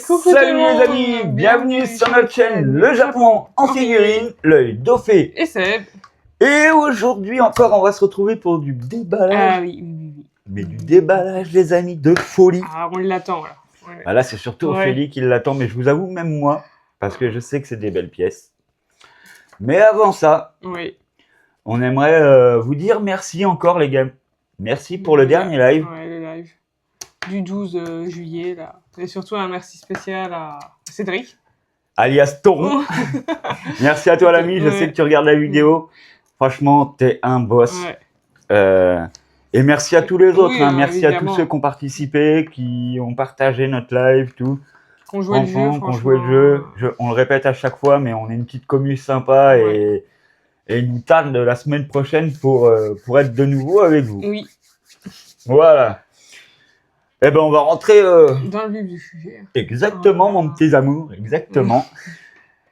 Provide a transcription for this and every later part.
Salut les amis, bienvenue sur notre chaîne Le Japon en figurine, l'œil d'Ophé et Seb. Et aujourd'hui encore on va se retrouver pour du déballage. Ah oui. Mais du déballage les amis, de folie. Ah on l'attend là. Ouais. Bah là c'est surtout Ophélie qui l'attend, mais je vous avoue même moi, parce que je sais que c'est des belles pièces. Mais avant ça, on aimerait vous dire merci encore les gars. Merci pour le dernier live. Ouais, le live du 12 juillet là. Et surtout un merci spécial à Cédric. Alias Toron. Merci à toi l'ami, je sais que tu regardes la vidéo. Franchement, t'es un boss. Et merci à tous les autres, merci à tous ceux qui ont participé, qui ont partagé notre live, tout. Qu'on jouait le jeu. On le répète à chaque fois, mais on est une petite commu sympa et il nous tarde la semaine prochaine pour être de nouveau avec vous. Oui. Voilà. Eh ben on va rentrer dans le vif du sujet. Exactement, mon petit amour, exactement.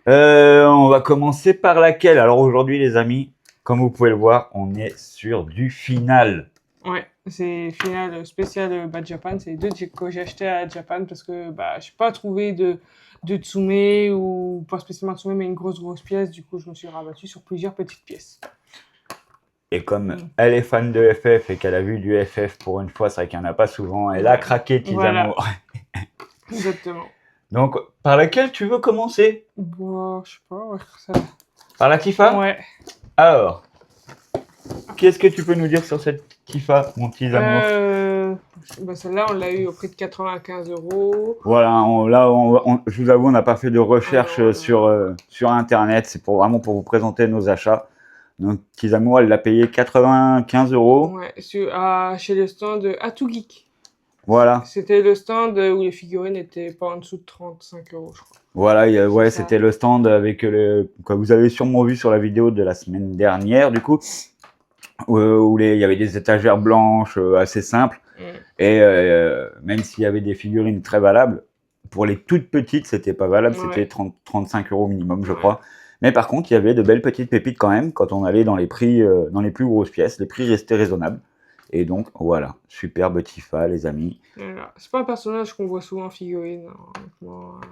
On va commencer par laquelle? Alors aujourd'hui les amis, comme vous pouvez le voir, on est sur du final. Ouais, c'est final spécial Bad Japan. C'est les deux que j'ai acheté à Japan parce que je n'ai pas trouvé de Tsume ou pas spécialement Tsume, mais une grosse pièce. Du coup, je me suis rabattu sur plusieurs petites pièces. Et comme elle est fan de FF et qu'elle a vu du FF pour une fois, c'est vrai qu'il n'y en a pas souvent, elle a craqué, petits amours. Exactement. Donc, par laquelle tu veux commencer? Bon, je sais pas. Ça... Par la Tifa? Ouais. Alors, qu'est-ce que tu peux nous dire sur cette Tifa, mon petit amour? Celle-là, on l'a eu au prix de 95 €. Voilà, je vous avoue, on n'a pas fait de recherche sur Internet. C'est vraiment pour vous présenter nos achats. Donc, petits amours, elle l'a payé 95 €. Ouais, chez le stand Atu Geek. Voilà. C'était le stand où les figurines n'étaient pas en dessous de 35 €, je crois. Voilà, c'était le stand avec que vous avez sûrement vu sur la vidéo de la semaine dernière, du coup, où il y avait des étagères blanches assez simples. Et même s'il y avait des figurines très valables, pour les toutes petites, c'était pas valable, c'était 35 € minimum, je crois. Mais par contre, il y avait de belles petites pépites quand même, quand on allait dans les prix, dans les plus grosses pièces. Les prix restaient raisonnables. Et donc, voilà, superbe Tifa, les amis. Voilà. C'est pas un personnage qu'on voit souvent en figurine.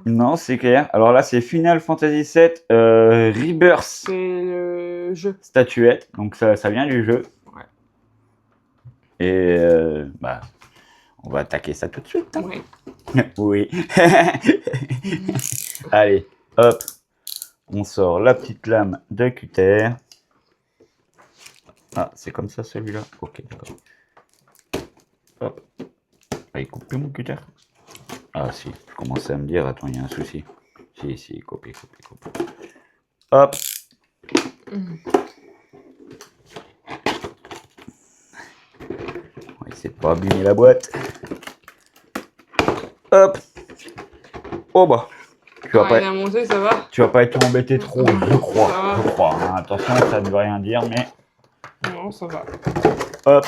Non, c'est clair. Alors là, c'est Final Fantasy VII Rebirth. C'est le jeu. Statuette, donc ça vient du jeu. Ouais. Et on va attaquer ça tout de suite. Oui. Oui. Allez, hop. On sort la petite lame de cutter. Ah, c'est comme ça celui-là. Ok, d'accord. Hop. Ah, il coupe plus mon cutter. Ah si, je commençais à me dire, attends, il y a un souci. Si, coupe. Hop. On va essayer de pas abîmer la boîte. Hop. Oh bah. Tu vas pas être embêté trop, je crois. Hein. Attention, ça ne veut rien dire, mais... Non, ça va. Hop.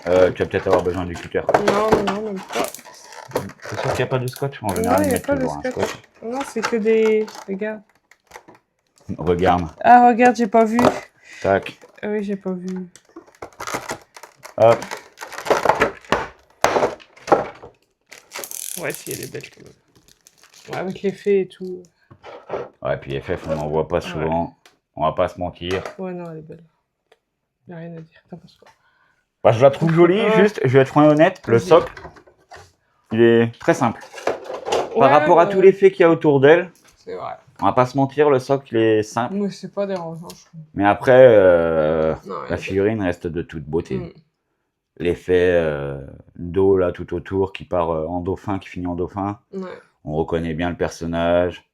Tu vas peut-être avoir besoin du cutter. Non, même pas. C'est sûr qu'il n'y a pas de scotch? En général, ils mettent toujours un scotch. Non, c'est que des... Regarde. Regarde. Ah, regarde, j'ai pas vu. Tac. Oui, j'ai pas vu. Hop. Ouais, si, elle est belle quand même. Ouais, avec l'effet et tout. Ouais, puis FF, on n'en voit pas souvent. Ouais. On va pas se mentir. Ouais, non, elle est belle. Y'a rien à dire. T'en penses quoi? Bah, je la trouve jolie, juste, je vais être honnête, le socle, il est très simple. Par rapport à tout l'effet qu'il y a autour d'elle, c'est vrai. On va pas se mentir, le socle, il est simple. Mais c'est pas dérangeant, je trouve. Mais après, la figurine reste de toute beauté. L'effet dos là tout autour qui part en dauphin, qui finit en dauphin. On reconnaît bien le personnage.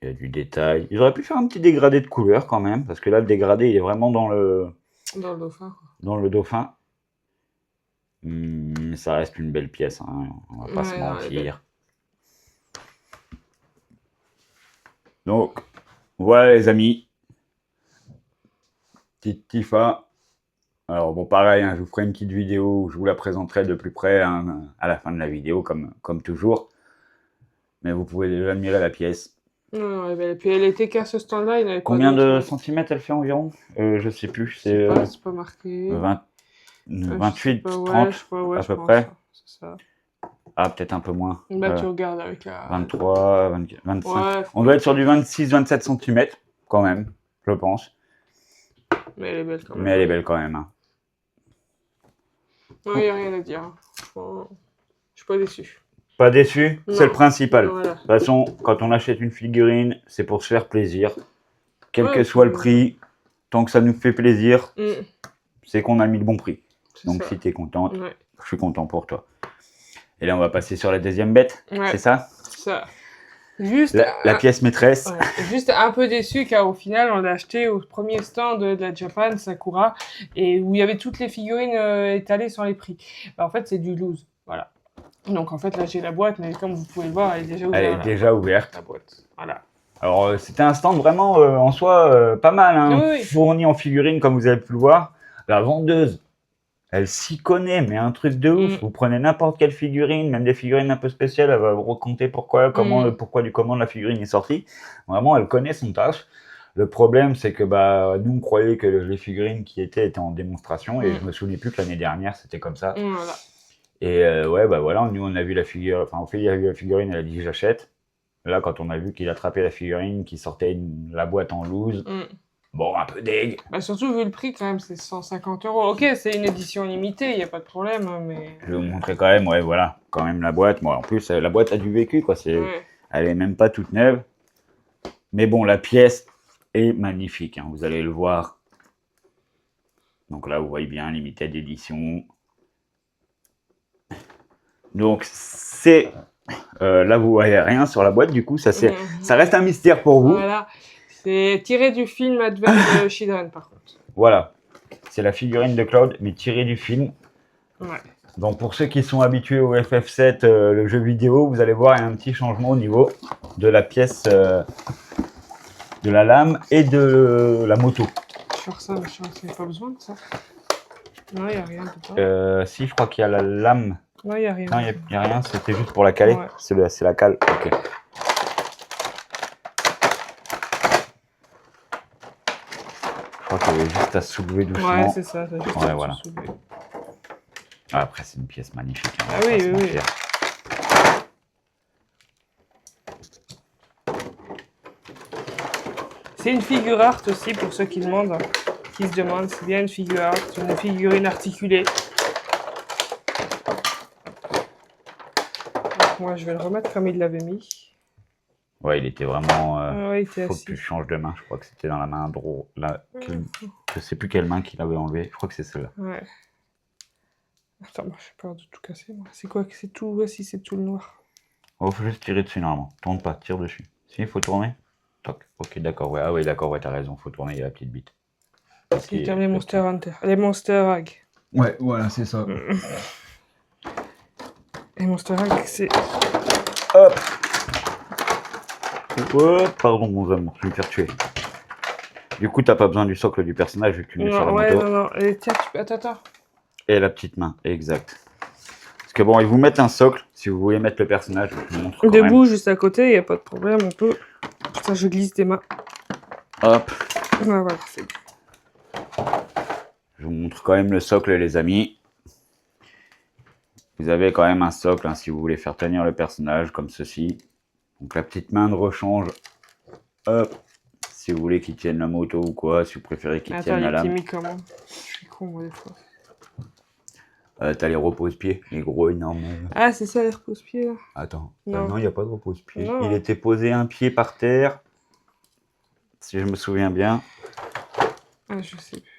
Il y a du détail. Ils auraient pu faire un petit dégradé de couleur quand même, parce que là le dégradé il est vraiment dans le dauphin. Dans le dauphin. Ça reste une belle pièce, hein. On va pas se mentir. Donc voilà les amis. Petite Tifa. Alors bon pareil, hein, je vous ferai une petite vidéo où je vous la présenterai de plus près hein, à la fin de la vidéo comme toujours. Mais vous pouvez déjà admirer la pièce. Ouais, et puis elle était qu'à ce stand-là. Combien de centimètres elle fait environ? Je sais plus. C'est pas marqué. 28, pas, 30 à peu près. C'est ça. Ah, peut-être un peu moins. Bah, tu regardes avec la... 23, 24, 25. Ouais, On doit être sur du 26-27 cm, quand même, je pense. mais elle est belle quand même. Mais elle est belle quand même. Hein. Ouais, y a rien à dire. Hein. Franchement, je suis pas déçu. Pas déçu, c'est le principal. Voilà. De toute façon, quand on achète une figurine, c'est pour se faire plaisir. Quel Ouais, que soit le puis- prix, tant que ça nous fait plaisir, Mm, c'est qu'on a mis le bon prix. c'est Donc ça. si t'es contente, Ouais. je suis content pour toi. Et là, on va passer sur la deuxième bête, Ouais. c'est ça? Ça. Juste, La pièce maîtresse. ouais, juste un peu déçu car au final on l'a acheté au premier stand de la Japan Sakura et où il y avait toutes les figurines étalées sur les prix. Bah, en fait c'est du loose, voilà. Donc en fait là j'ai la boîte mais comme vous pouvez le voir elle est déjà ouverte. Elle est déjà ouverte. La boîte, voilà. Alors, c'était un stand vraiment en soi pas mal, hein, Oui. fourni en figurines comme vous avez pu le voir. La vendeuse, elle s'y connaît, mais un truc de ouf. Vous prenez n'importe quelle figurine, même des figurines un peu spéciales, elle va vous raconter pourquoi, comment la figurine est sortie. Vraiment, elle connaît son tâche. Le problème, c'est que bah, nous, on croyait que les figurines qui étaient en démonstration, et je me souviens plus que l'année dernière, c'était comme ça. Voilà. Et ouais, bah voilà, nous, on a vu la figurine, enfin, Ophélie a vu la figurine, elle a dit j'achète. Là, quand on a vu qu'il attrapait la figurine, qui sortait la boîte en loose, bon, un peu deg. Bah, surtout vu le prix quand même, c'est 150 €. Ok, c'est une édition limitée, il n'y a pas de problème, hein, mais... Je vais vous montrer quand même, ouais, voilà, quand même la boîte. Bon, en plus, la boîte a du vécu, quoi. Elle est même pas toute neuve. Mais bon, la pièce est magnifique, hein, vous allez le voir. Donc là, vous voyez bien, limited édition. Donc, c'est... là, vous voyez rien sur la boîte, du coup, ça reste un mystère pour vous. Voilà, c'est tiré du film Advent Children, par contre. Voilà, c'est la figurine de Cloud, mais tirée du film. Ouais. Donc, pour ceux qui sont habitués au FF7, le jeu vidéo, vous allez voir, il y a un petit changement au niveau de la pièce, de la lame et de la moto. Sur ça, machin, il n'y a pas besoin de ça. Non, il n'y a rien dedans. Si, je crois qu'il y a la lame. Non, il n'y a rien. Non, il n'y a rien, c'était juste pour la caler. Ouais. C'est la cale. Ok. Je crois qu'il y avait juste à soulever doucement. Ouais, c'est ça. Juste ouais, voilà. Ah, après, c'est une pièce magnifique. Hein, ah oui, oui, oui. C'est une figure art aussi, pour ceux qui demandent. Qui se demandent, c'est bien une figure art, une figurine articulée. Donc moi, je vais le remettre comme il l'avait mis. Ouais, il était vraiment... ouais, il était faut assis. que tu changes de main. Je crois que c'était dans la main droite. Je sais plus quelle main qu'il avait enlevé. Je crois que c'est celle-là. Ouais. Attends, moi j'ai peur de tout casser. C'est quoi que c'est tout? Voici, c'est tout le noir. Oh, faut juste tirer dessus normalement. Tourne pas, tire dessus. Si, il faut tourner. Toc. Ok, d'accord. Ouais. Ah oui, d'accord, ouais, t'as raison. Faut tourner, il y a la petite bite. C'est comme les Monster Hunter. Les Monster Hag. Ouais, voilà, c'est ça. Les Monster Hag, c'est... Hop. Oh, pardon, mon amour, je vais me faire tuer. Du coup, t'as pas besoin du socle du personnage vu que tu mets sur la moto. Non. Et tiens, attends. Et la petite main, exact. Parce que bon, ils vous mettent un socle, si vous voulez mettre le personnage, je vous montre quand Debout, même. juste à côté, il n'y a pas de problème, on peut... Putain, je glisse des mains. Hop. Ouais, voilà, c'est bon. Je vous montre quand même le socle, les amis. Vous avez quand même un socle, hein, si vous voulez faire tenir le personnage, comme ceci. Donc la petite main de rechange. Hop. Si vous voulez qu'il tienne la moto ou quoi, si vous préférez qu'il tienne la lame. Attends, il était mis comment? Je suis con, moi, des fois. T'as les repose-pieds, les gros énormes. Ah, c'est ça, les repose-pieds, là? Attends. Non, il n'y a pas de repose-pieds. Non. Il était posé un pied par terre. Si je me souviens bien. Ah, je sais plus.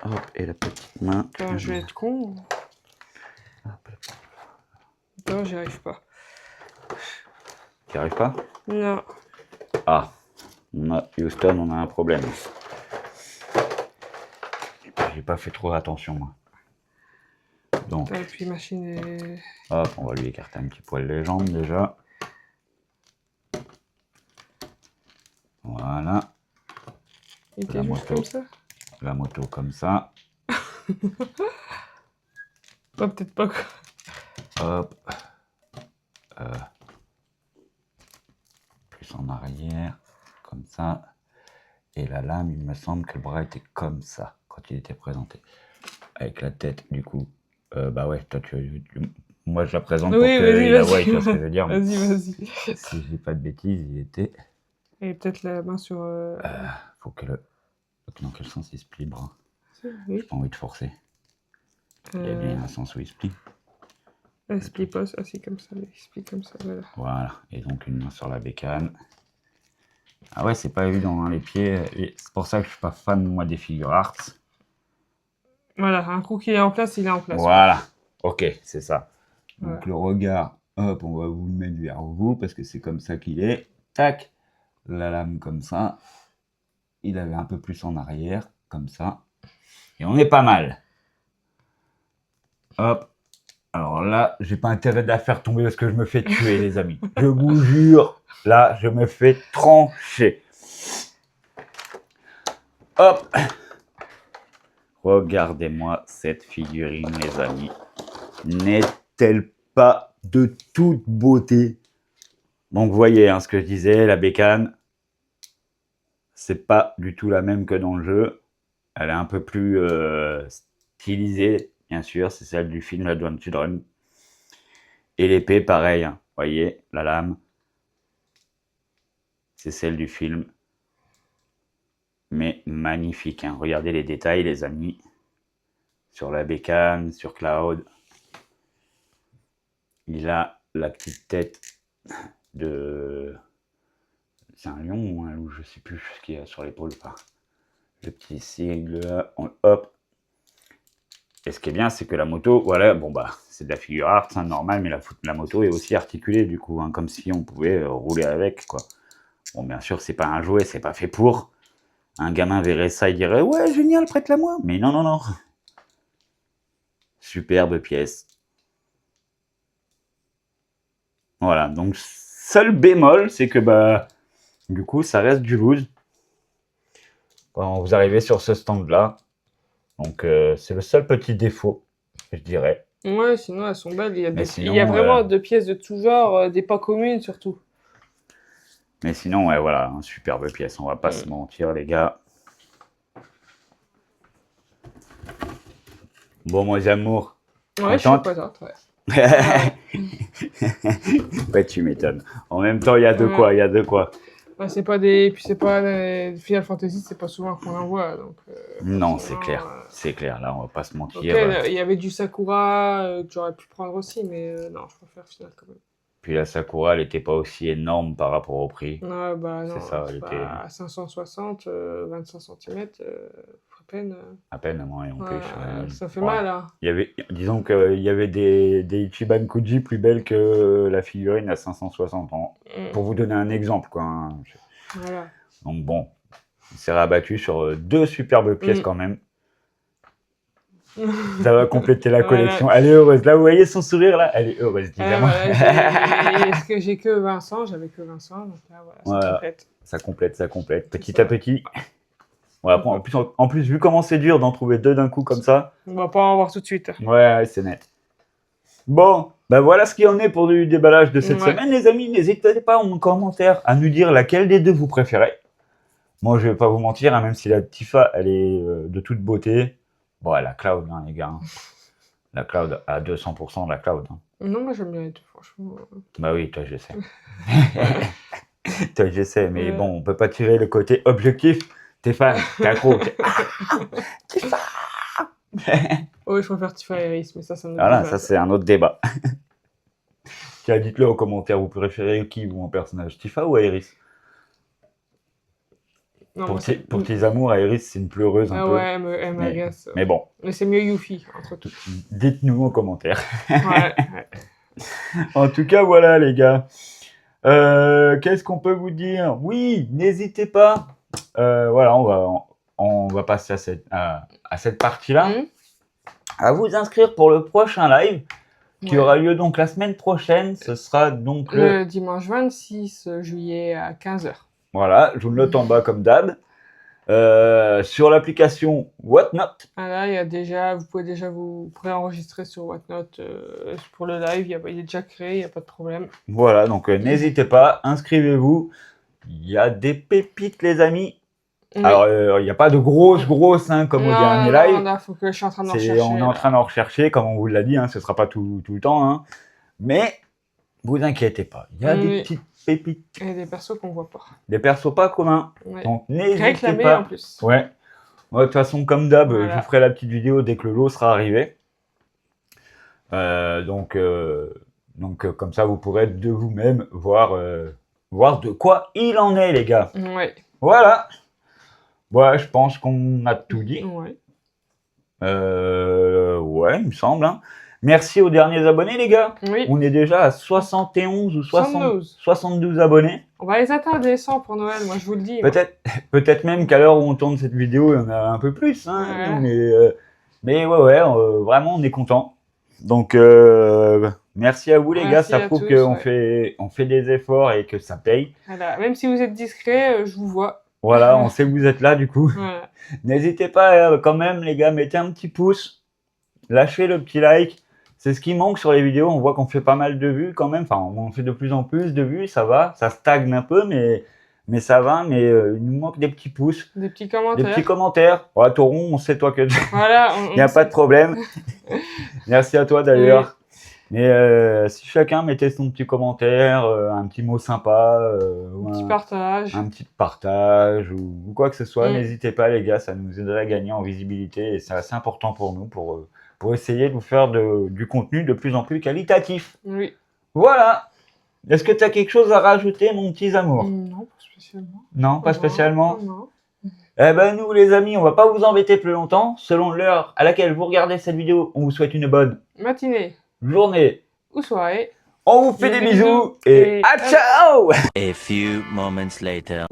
Hop, et la petite main. Attends, je vais être con. Non, j'y arrive pas. Tu n'y arrives pas? Non. Ah, Houston, on a un problème. J'ai pas fait trop attention, moi. Donc, Et puis, machine est... hop, on va lui écarter un petit poil les jambes déjà. Voilà. Il était juste comme ça? La moto comme ça. Bah, peut-être pas, quoi. Hop. Plus en arrière, comme ça. Et la lame, il me semble que le bras était comme ça quand il était présenté. Avec la tête, du coup. Bah ouais, toi, Moi, je la présente Oui, pour vas-y, qu'il la vas-y. voie, tu vois ce que je veux dire. Vas-y. Si je dis pas de bêtises, il était... Et peut-être la main sur... faut que le... Dans quel sens il se plie, le bras? Oui. J'ai pas envie de forcer. Il y a bien un sens où il se plie. Elle se plie pas, ah si, comme ça, il se plie comme ça, voilà. Voilà, et donc une main sur la bécane. Ah ouais, c'est pas évident, hein, les pieds. C'est pour ça que je suis pas fan, moi, des figure arts. Voilà, un coup qu'il est en place, il est en place. Voilà, ok, c'est ça. Donc Voilà. le regard, hop, on va vous le mettre vers vous, parce que c'est comme ça qu'il est. Tac, la lame comme ça. Il avait un peu plus en arrière, comme ça. Et on est pas mal. Hop. Alors là, j'ai pas intérêt de la faire tomber parce que je me fais tuer, les amis. Je vous jure, là, je me fais trancher. Hop. Regardez-moi cette figurine, les amis. N'est-elle pas de toute beauté? Donc, vous voyez hein, ce que je disais, la bécane, c'est pas du tout la même que dans le jeu. Elle est un peu plus stylisée, bien sûr. C'est celle du film Adventure Children. Et l'épée, pareil. Hein. Vous voyez, la lame, c'est celle du film. Mais magnifique. Hein. Regardez les détails, les amis. Sur la bécane, sur Cloud. Il a la petite tête de... C'est un lion ou un loup, je sais plus ce qu'il y a sur l'épaule. Le petit sigle là, hop. Et ce qui est bien, c'est que la moto, voilà, bon bah, c'est de la figure art, c'est normal, mais la moto est aussi articulée du coup, hein, comme si on pouvait rouler avec, quoi. Bon, bien sûr, c'est pas un jouet, c'est pas fait pour. Un gamin verrait ça, il dirait, ouais, génial, prête-la moi. Mais non, non, non. Superbe pièce. Voilà, donc seul bémol, c'est que bah, du coup, ça reste du loose. Quand vous arrivez sur ce stand-là, donc c'est le seul petit défaut, je dirais. Ouais, sinon elles sont belles. Sinon, il y a vraiment de pièces de tout genre, des pas communes surtout. Mais sinon, ouais, voilà, une superbe pièce, on va pas se mentir, les gars. Bon, moi, amours. Ouais, je suis contente, ouais. Ouais, tu m'étonnes. En même temps, il y a de quoi, il y a de quoi. Ouais, c'est pas des... Puis c'est pas... Final Fantasy, c'est pas souvent qu'on en voit, donc... non, c'est clair. C'est clair, là, on va pas se mentir. Okay, il y avait du Sakura que j'aurais pu prendre aussi, mais non, je préfère Final quand même. Puis la Sakura, elle était pas aussi énorme par rapport au prix. Ouais, bah non, c'est ça, elle bah, était... à 560, 25 cm, à peine. À peine, moi, et en plus. Ça fait mal, hein. Il y avait, disons qu'il y avait des Ichiban Kuji plus belles que la figurine à 560 ans. Pour vous donner un exemple, quoi. Hein. Voilà. Donc bon, il s'est rabattu sur deux superbes pièces quand même. Ça va compléter la collection. Voilà. Elle est heureuse. Là, vous voyez son sourire, là? Elle est heureuse, évidemment. Est-ce que j'ai que Vincent? J'avais que Vincent, donc là, voilà, ça complète. Ça complète. Petit à petit. Ouais, après, en plus, vu comment c'est dur d'en trouver deux d'un coup comme ça. On va pas en voir tout de suite. Ouais, c'est net. Bon, ben voilà ce qu'il en est pour du déballage de cette semaine, les amis. N'hésitez pas en commentaire à nous dire laquelle des deux vous préférez. Moi, je vais pas vous mentir, hein, même si la Tifa, elle est de toute beauté. Bon, la Cloud, hein, les gars. Hein. La Cloud à 200%, la Cloud. Hein. Non, moi, j'aime bien les deux, franchement. Bah oui, toi, je sais. Toi, je sais, mais bon, on peut pas tirer le côté objectif. T'es fan, t'es accro. Tifa. Oui, je préfère Tifa et Iris, mais ça me voilà, ça, c'est un autre débat. Tiens, dites-le en commentaire, vous préférez qui, vous, en personnage, Tifa ou Iris? Non, pour tes amours, Iris, c'est une pleureuse un peu. Ouais, elle m'agace. Mais bon. Mais c'est mieux Yuffie, entre tout. Dites-nous en commentaire. Ouais. En tout cas, voilà, les gars. Qu'est-ce qu'on peut vous dire? Oui, n'hésitez pas. Voilà, on va passer à cette partie-là. À vous inscrire pour le prochain live qui aura lieu donc la semaine prochaine. Ce sera donc le dimanche 26 juillet à 15h. Voilà, je vous le note en bas comme d'hab. Sur l'application Whatnot. Ah là, vous pouvez déjà vous préenregistrer sur Whatnot pour le live. Il est déjà créé, il n'y a pas de problème. Voilà, donc n'hésitez pas, inscrivez-vous. Il y a des pépites, les amis. Oui. Alors, il n'y a pas de grosses, hein, comme au dernier live. Non, faut que je suis en train de On rechercher. est en train d'en rechercher, comme on vous l'a dit, hein, ce ne sera pas tout le temps. Hein. Mais, vous inquiétez pas, il y a des petites pépites. Et des persos qu'on voit pas. Des persos pas communs. Ouais. Donc, n'hésitez Réclamés pas. en plus. Ouais. Moi, de toute façon, comme d'hab, Voilà. je vous ferai la petite vidéo dès que le lot sera arrivé. Donc, comme ça, vous pourrez de vous-même voir de quoi il en est, les gars. Ouais. Voilà. Ouais, je pense qu'on a tout dit. Ouais. Ouais, il me semble. Hein. Merci aux derniers abonnés, les gars. Oui. On est déjà à 71 ou 72 abonnés. On va les atteindre les 100 pour Noël, moi je vous le dis. Peut-être même qu'à l'heure où on tourne cette vidéo, il y en a un peu plus. Hein, ouais. Mais ouais, vraiment, on est content. Donc, merci à vous, les gars. Ça prouve qu'on fait des efforts et que ça paye. Voilà. Même si vous êtes discret, je vous vois. Voilà, on sait que vous êtes là, du coup. Voilà. N'hésitez pas, quand même, les gars, mettez un petit pouce. Lâchez le petit like. C'est ce qui manque sur les vidéos. On voit qu'on fait pas mal de vues quand même. Enfin, on fait de plus en plus de vues, ça va. Ça stagne un peu, mais ça va. Mais il nous manque des petits pouces. Des petits commentaires. Des petits commentaires. Ouais, Toron, on sait toi que... Voilà. Il n'y a pas de problème. Merci à toi d'ailleurs. Oui. Mais si chacun mettait son petit commentaire, un petit mot sympa, un petit partage ou quoi que ce soit, n'hésitez pas les gars, ça nous aiderait à gagner en visibilité et c'est assez important pour nous pour essayer de vous faire du contenu de plus en plus qualitatif. Oui. Voilà. Est-ce que tu as quelque chose à rajouter, mon petit amour? Non, pas spécialement. Non, pas spécialement. Non. Eh ben nous les amis, on va pas vous embêter plus longtemps. Selon l'heure à laquelle vous regardez cette vidéo, on vous souhaite une bonne matinée, journée ou soirée. On vous fait des bisous et à ciao! A few moments later.